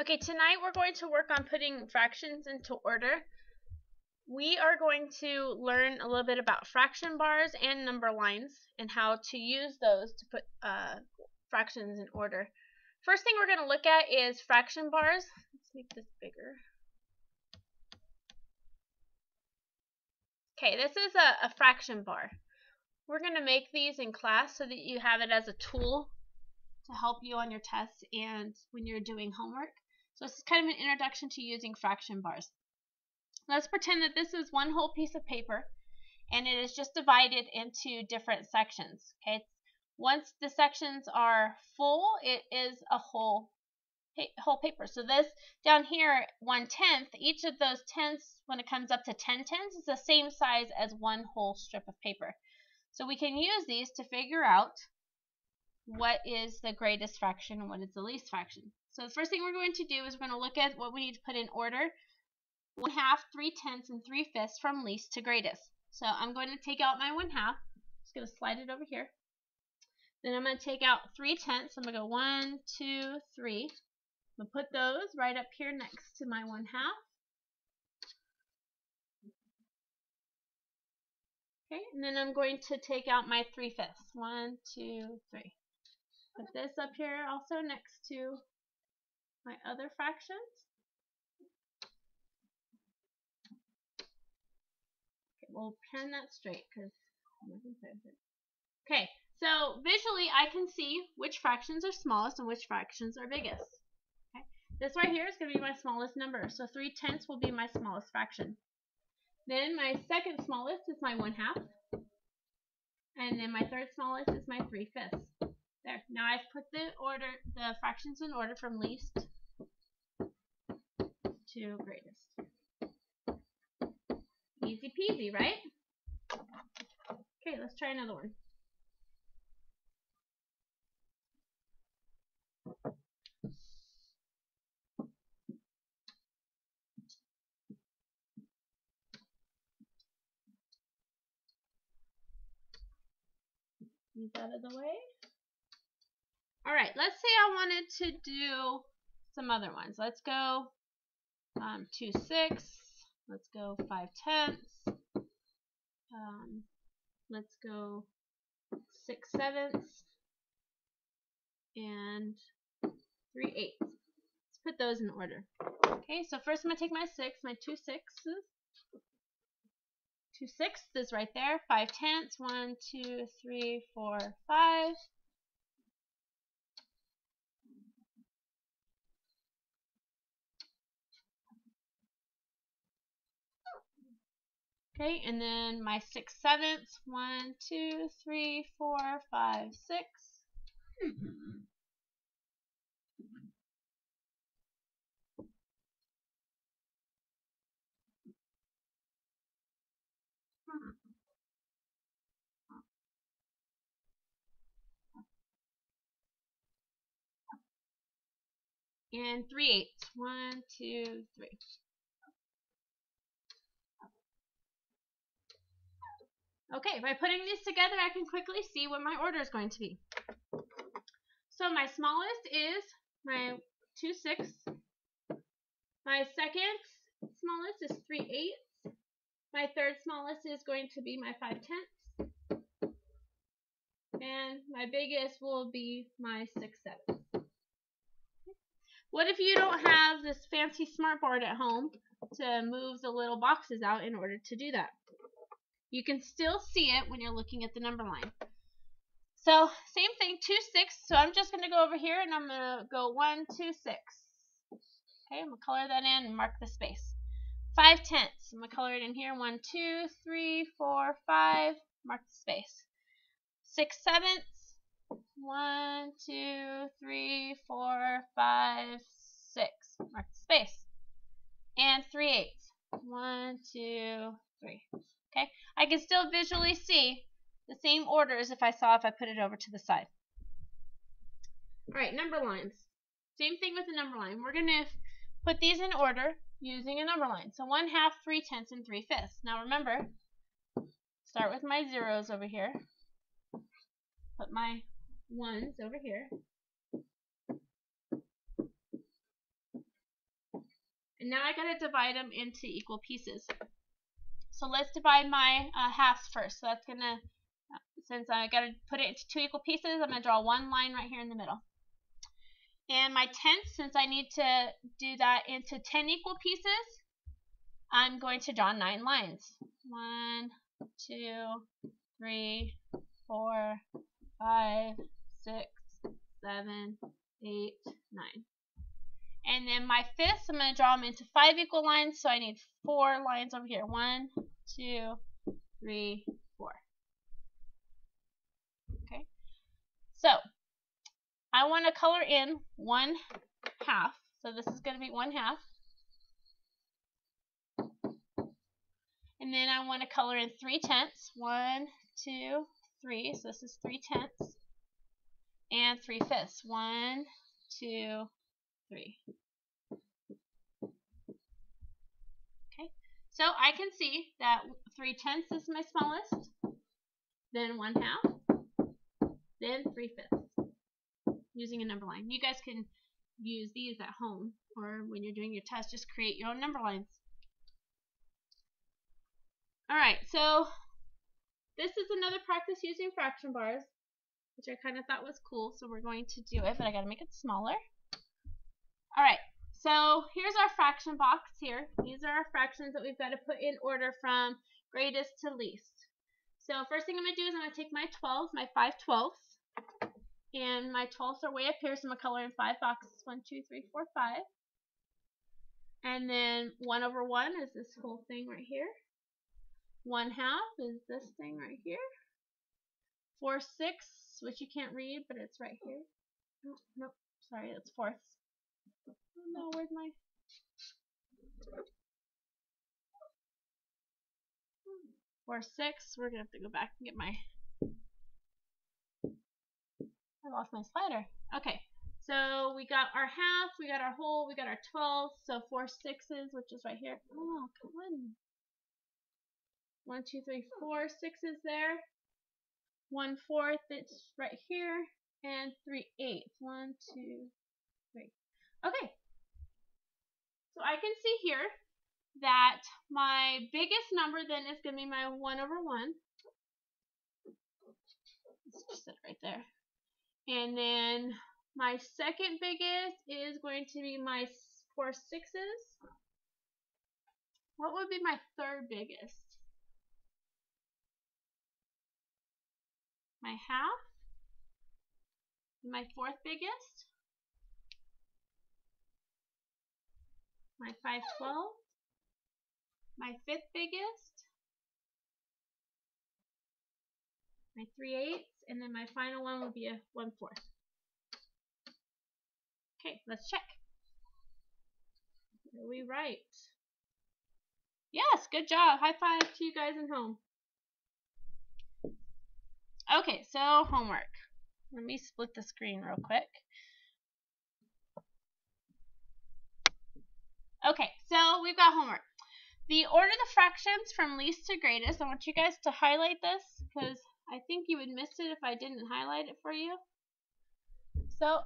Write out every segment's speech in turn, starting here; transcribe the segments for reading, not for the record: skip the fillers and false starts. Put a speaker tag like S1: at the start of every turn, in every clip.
S1: Okay, tonight we're going to work on putting fractions into order. We are going to learn a little bit about fraction bars and number lines and how to use those to put fractions in order. First thing we're going to look at is fraction bars. Let's make this bigger. Okay, this is a fraction bar. We're going to make these in class so that you have it as a tool to help you on your tests and when you're doing homework. So this is kind of an introduction to using fraction bars. Let's pretend that this is one whole piece of paper and it is just divided into different sections. Okay, once the sections are full, it is a whole paper. So this down here, 1/10, each of those tenths, when it comes up to 10 tenths, is the same size as one whole strip of paper. So we can use these to figure out what is the greatest fraction and what is the least fraction. So the first thing we're going to do is we're going to look at what we need to put in order: 1/2, 3/10, and 3/5 from least to greatest. So I'm going to take out my 1/2. Just going to slide it over here. Then I'm going to take out 3/10. I'm going to go 1, 2, 3. I'm going to put those right up here next to my 1/2. Okay, and then I'm going to take out my 3/5. 1, 2, 3. Put this up here also next to my other fractions. Okay, we'll turn that straight because okay, so visually I can see which fractions are smallest and which fractions are biggest. Okay, this right here is going to be my smallest number, so 3/10 will be my smallest fraction. Then my second smallest is my 1/2, and then my third smallest is my 3/5. There. Now I've put the fractions in order from least to greatest. Easy peasy, right? Okay, let's try another one. These out of the way. Alright, let's say I wanted to do some other ones. Let's go 2/6. Let's go 5/10. Let's go 6/7. And 3/8. Let's put those in order. Okay, so first I'm going to take my 6, my 2/6s. 2/6 is right there. 5/10. 1, 2, 3, 4, 5. Okay, and then my 6/7. 1, 2, 3, 4, 5, 6. And 3/8. 1, 2, 3. Okay, by putting these together, I can quickly see what my order is going to be. So my smallest is my 2/6. My second smallest is 3/8. My third smallest is going to be my 5/10. And my biggest will be my 6/7. What if you don't have this fancy smartboard at home to move the little boxes out in order to do that? You can still see it when you're looking at the number line. So same thing, 2/6. So I'm just going to go over here and I'm going to go 1, 2, 6. Okay, I'm going to color that in and mark the space. 5/10. I'm going to color it in here. 1, 2, 3, 4, 5. Mark the space. 6/7. 1, 2, 3, 4, 5, 6. Mark the space. And 3/8. 1, 2, 3. Okay, I can still visually see the same order as if I put it over to the side. Alright, number lines. Same thing with the number line. We're going to put these in order using a number line. So 1/2, 3/10, and 3/5. Now remember, start with my zeros over here. Put my ones over here. And now I gotta divide them into equal pieces. So let's divide my halves first. So that's gonna, since I gotta put it into 2 equal pieces, I'm gonna draw one line right here in the middle. And my tenths, since I need to do that into 10 equal pieces, I'm going to draw 9 lines. 1, 2, 3, 4, 5, 6, 7, 8, 9. And then my fifths, I'm going to draw them into 5 equal lines, so I need 4 lines over here. 1, 2, 3, 4. Okay. So I want to color in 1/2. So this is going to be 1/2. And then I want to color in 3/10. 1, 2, 3. So this is 3/10. And 3/5. 1, 2, 3. Okay. So I can see that 3/10 is my smallest, then 1/2, then 3/5. Using a number line. You guys can use these at home or when you're doing your test, just create your own number lines. Alright, so this is another practice using fraction bars, which I kind of thought was cool, so we're going to do it, but I gotta make it smaller. Alright, so here's our fraction box here. These are our fractions that we've got to put in order from greatest to least. So first thing I'm going to do is I'm going to take my 12s, my 5/12, and my 12s are way up here, so I'm going to color in 5 boxes. 1, 2, 3, 4, 5. And then 1/1 is this whole thing right here. 1/2 is this thing right here. 4/6, which you can't read, but it's right here. Oh, nope, sorry, that's fourths. Oh no, where's my... Or 6. We're gonna have to go back and get my... I lost my slider. Okay, so we got our half, we got our whole, we got our 12. So 4 6s, which is right here. Oh, come on. 1, 2, 3, 4 6s there. 1/4, it's right here, and 3/8. 1, 2, 3. Okay. So I can see here that my biggest number then is going to be my 1/1. Let's just set it right there. And then my second biggest is going to be my 4 6s. What would be my third biggest? My half. My fourth biggest. My 5/12. My fifth biggest. My 3/8. And then my final one would be a 1/4. Okay, let's check. Are we right? Yes, good job. High five to you guys at home. Okay, so homework. Let me split the screen real quick. Okay, so we've got homework. The order the fractions from least to greatest. I want you guys to highlight this because I think you would miss it if I didn't highlight it for you. So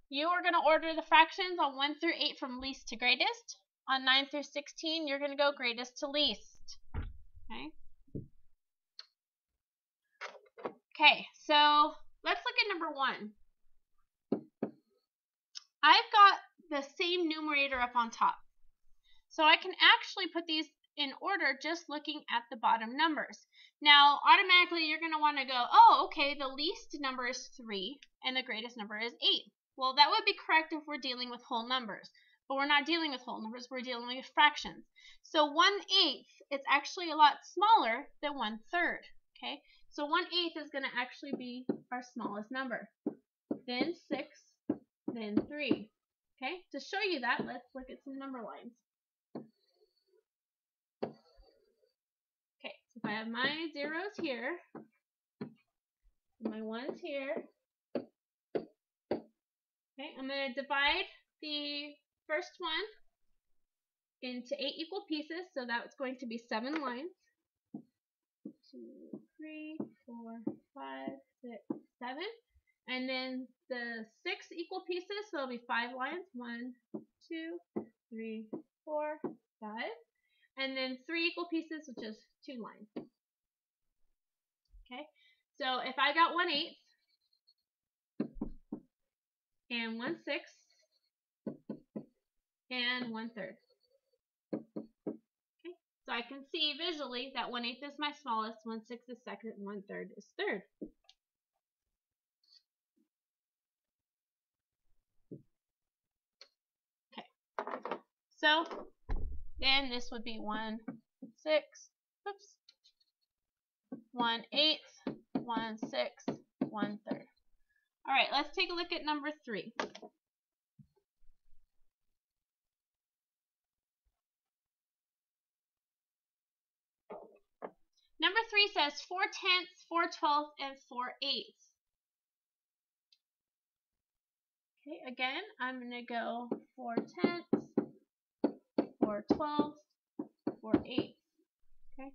S1: you are going to order the fractions on 1 through 8 from least to greatest. On 9 through 16, you're going to go greatest to least. Okay. Okay, so let's look at number 1. I've got the same numerator up on top. So I can actually put these in order just looking at the bottom numbers. Now, automatically you're going to want to go, oh, okay, the least number is 3 and the greatest number is 8. Well, that would be correct if we're dealing with whole numbers. But we're not dealing with whole numbers, we're dealing with fractions. So 1/8 is actually a lot smaller than 1/3. Okay, so 1/8 is going to actually be our smallest number. Then 6, then 3. Okay, to show you that, let's look at some number lines. Okay, so if I have my zeros here, and my ones here, okay, I'm going to divide the first one into 8 equal pieces, so that's going to be 7 lines. 2, 3, 4, 5, 6, 7. And then the 6 equal pieces, so it'll be 5 lines. 1, 2, 3, 4, 5. And then 3 equal pieces, which is 2 lines. Okay, so if I got 1/8 and 1/6 and 1/3. Okay, so I can see visually that 1/8 is my smallest, 1/6 is second, and 1/3 is third. Okay, so then this would be 1/6, oops, 1/8, 1/6, 1/3. All right, let's take a look at number 3. Number 3 says 4/10, 4/12, and 4/8. Okay, again, I'm going to go 4/10, 4/12, 4/8. Okay,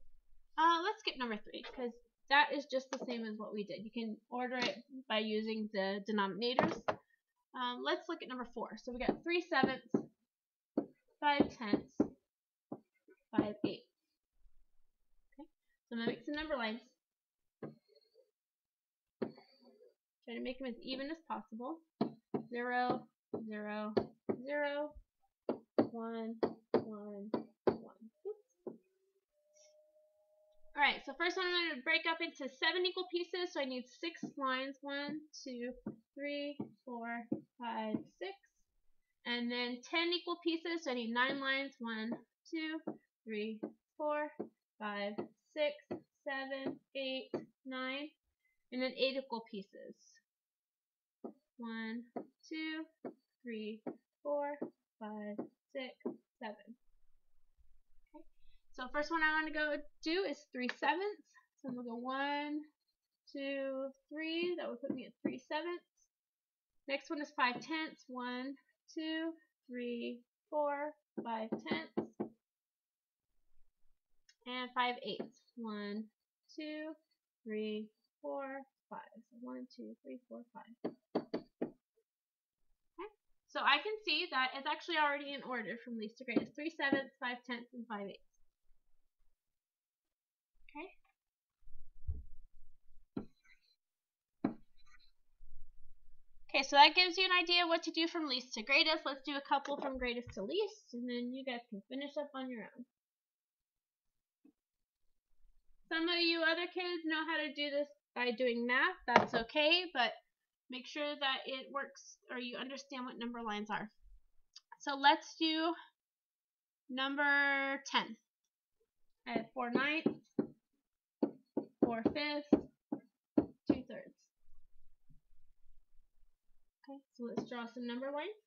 S1: let's skip number 3 because that is just the same as what we did. You can order it by using the denominators. Let's look at number 4. So we got 3/7, 5/10, 5/8. Okay, so I'm going to make some number lines. Try to make them as even as possible. 0, 0, 0, 1, 1, 1. Oops. Alright, so first one I'm going to break up into 7 equal pieces, so I need 6 lines. 1, 2, 3, 4, 5, 6. And then 10 equal pieces, so I need 9 lines. 1, 2, 3, 4, 5, 6, 7, 8, 9. And then 8 equal pieces. 1, 2, 3, 4, 5, 6, 7. Okay. So first one I want to go do is 3/7. So I'm going to go 1, 2, 3. That would put me at 3/7. Next one is 5/10. 1, 2, 3, 4, 5/10. And 5/8. 1, 2, 3, 4, 5. So 1, 2, 3, 4, 5. So I can see that it's actually already in order from least to greatest. 3/7, 5/10, and 5/8. Okay. Okay, so that gives you an idea what to do from least to greatest. Let's do a couple from greatest to least, and then you guys can finish up on your own. Some of you other kids know how to do this by doing math. That's okay, but make sure that it works or you understand what number lines are. So let's do number 10. I have 4/9, 4/5, 2/3. Okay, so let's draw some number lines.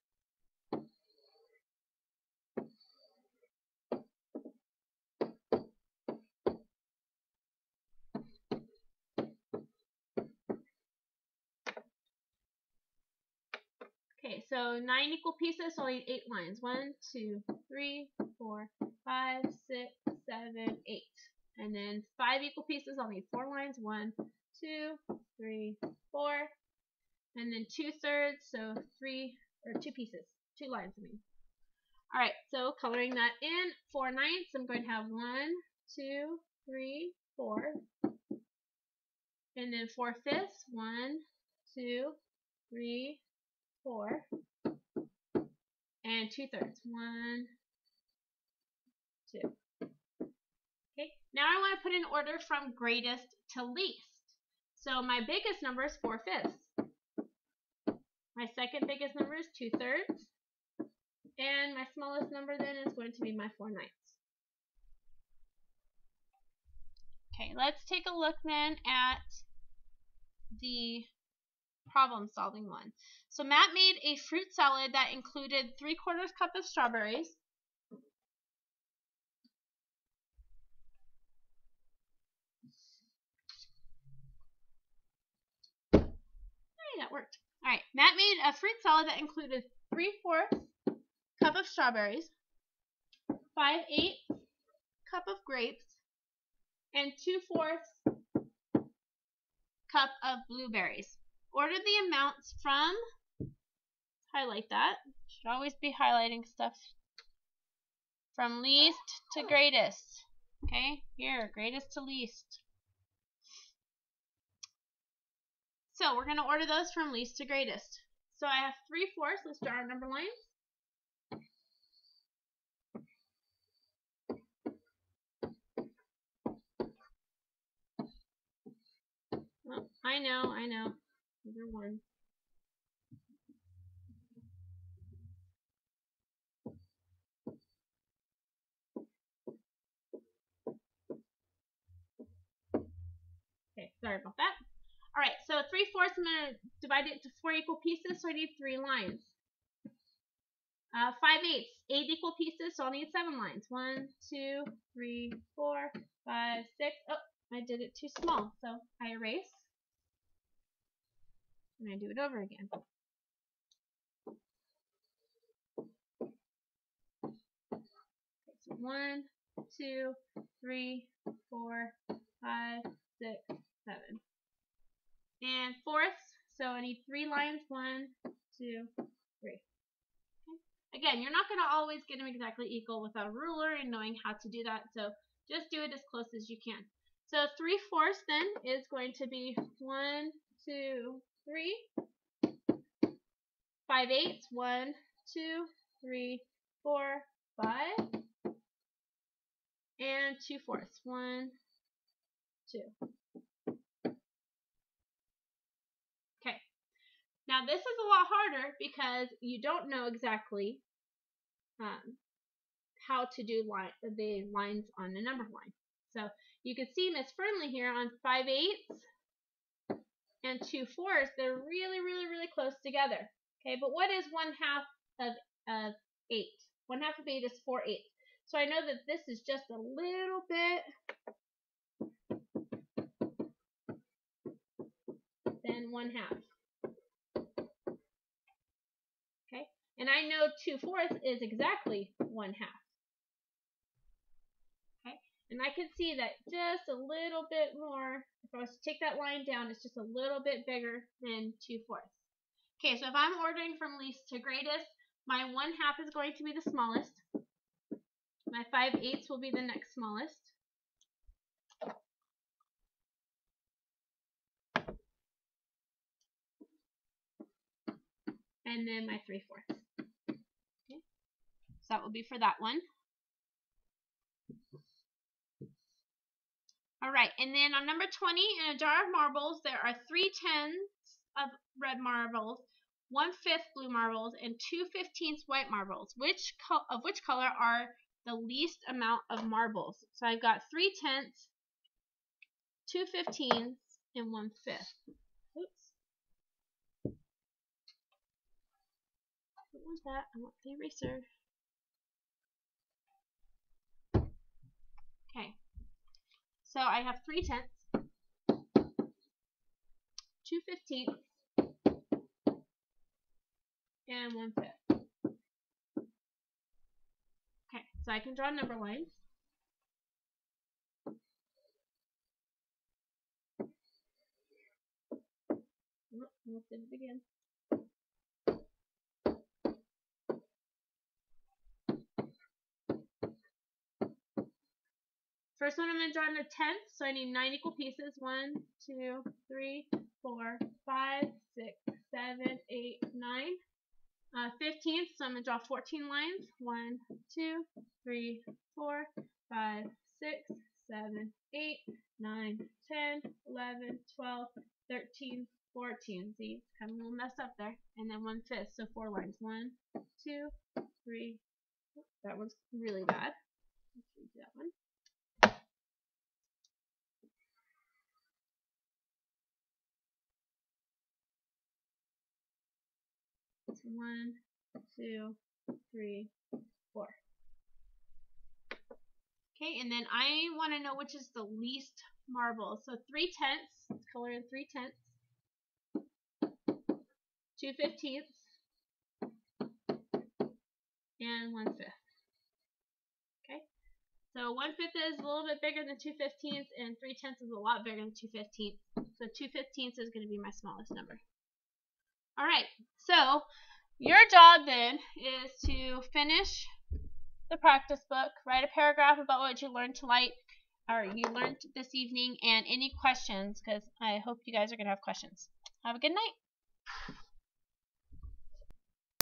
S1: Okay, so 9 equal pieces, so I need 8 lines. 1, 2, 3, 4, 5, 6, 7, 8. And then 5 equal pieces, I'll need 4 lines. 1, 2, 3, 4. And then 2/3, so 2 pieces, 2 lines, I mean. Alright, so coloring that in, 4/9, I'm going to have 1, 2, 3, 4. And then 4/5, 1, 2, 3, 4. And 2/3, 1, 2. Okay, now I want to put in order from greatest to least. So my biggest number is 4/5. My second biggest number is 2/3. And my smallest number then is going to be my 4/9. Okay, let's take a look then at the problem solving one. So Matt made a fruit salad that included 3/4 cup of strawberries, that worked. Alright, Matt made a fruit salad that included 3/4 cup of strawberries, 5/8 cup of grapes, and 2/4 cup of blueberries. Order the amounts from, highlight that, Should always be highlighting stuff from least to greatest. Okay, here, greatest to least. So we're going to order those from least to greatest. So I have 3/4. Let's draw our number lines. Oh, I know. These are 1. Okay, sorry about that. All right, so 3/4, I'm going to divide it into 4 equal pieces, so I need 3 lines. 5/8, 8 equal pieces, so I'll need 7 lines. 1, 2, 3, 4, 5, 6. Oh, I did it too small, so I erase. And I do it over again. Okay, so 1, 2, 3, 4, 5, 6, 7. And 4ths, so I need 3 lines. 1, 2, 3. Okay. Again, you're not going to always get them exactly equal without a ruler and knowing how to do that, so just do it as close as you can. So 3/4 then is going to be 1, 2, 3. 5/8, 1, 2, 3, 4, 5. And 2/4, 1, 2. Okay. Now this is a lot harder because you don't know exactly how to do the lines on the number line. So you can see Miss Fernley here on 5/8 and 2/4. They're really, really, really close together. Okay, but what is 1/2 of 8? 1/2 of 8 is 4/8. So I know that this is just a little bit than 1/2. Okay, and I know 2/4 is exactly 1/2. Okay, and I can see that just a little bit more. If I was to take that line down, it's just a little bit bigger than 2/4. Okay, so if I'm ordering from least to greatest, my 1/2 is going to be the smallest. My 5/8 will be the next smallest. And then my 3/4. Okay, so that will be for that one. All right, and then on number 20, in a jar of marbles, there are 3/10 of red marbles, 1/5 blue marbles, and 2/15 white marbles. Which color are the least amount of marbles? So I've got 3/10, 2/15, and 1/5. Oops. What was that? I want the eraser. Okay. So I have 3/10, 2/15, and 1/5. Okay, so I can draw number lines. Let's do it again. First one, I'm going to draw in a 10th, so I need 9 equal pieces. 1, 2, 3, 4, 5, 6, 7, 8, 9. 15th, so I'm going to draw 14 lines. 1, 2, 3, 4, 5, 6, 7, 8, 9, 10, 11, 12, 13, 14. See, it's kind of a little messed up there. And then 1/5, so 4 lines. 1, 2, 3. That one's really bad. Let's redo that one. It's 1, 2, 3, 4. Okay, and then I want to know which is the least marble. So 3/10, let's color in 3/10, 2/15, and 1/5. Okay, so 1/5 is a little bit bigger than 2/15, and 3/10 is a lot bigger than 2/15. So 2/15 is going to be my smallest number. All right, so Your job then is to finish the practice book, write a paragraph about what you learned this evening, and any questions, because I hope you guys are going to have questions. Have a good night.